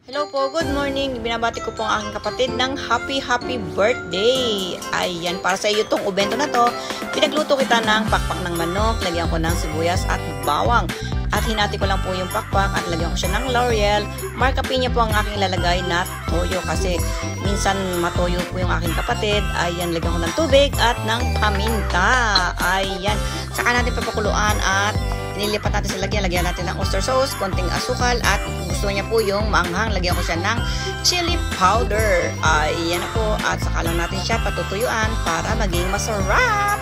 Hello po, good morning. Binabati ko po ang aking kapatid ng happy birthday. Ayan, para sa iyo itong ubento na to. Pinagluto kita ng pakpak ng manok, lagyan ko ng sibuyas at bawang. At hinati ko lang po yung pakpak at lagyan ko siya ng laurel. Marka pinya po ang aking lalagay na toyo kasi minsan matoyo po yung aking kapatid. Ayan, lagyan ko ng tubig at ng paminta. Ayan, saka natin papakuluan at inilipat natin sa lagyan natin ng oyster sauce, konting asukal at gusto niya po yung maanghang, lagyan ko siya ng chili powder. Ayan na po, at saka lang natin siya patutuyuan para maging masarap.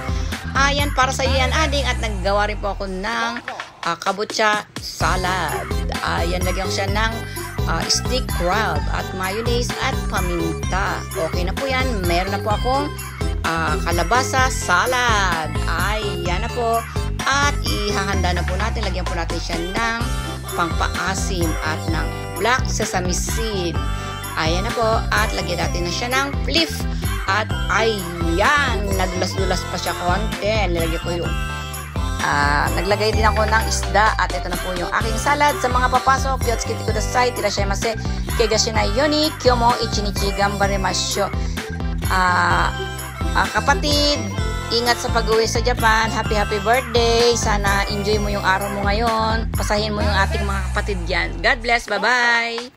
Ayan, para sa iyo yan ading, at naggawa rin po ako ng kabocha salad. Ayan, lagyan ko siya ng stick crab at mayonnaise at paminta. Okay na po yan. Meron na po akong kalabasa salad. Ayan na po. At ihahanda na po natin, lagyan po natin siya ng pangpaasim at ng black sesame seed. Ayan na po. At lagyan natin na siya ng leaf. At ayan, nadulas-dulas pa siya konti. Nilagyan ko yung naglagay din ako ng isda. At ito na po yung aking salad. Sa mga papasok, yotsuki kudasai, tirashaimase, kegashinai yoni, kyomo ichinichi gambarimasyo. Kapatid, ingat sa pag-uwi sa Japan. Happy birthday. Sana enjoy mo yung araw mo ngayon. Pasahin mo yung ating mga kapatid dyan. God bless. Bye-bye.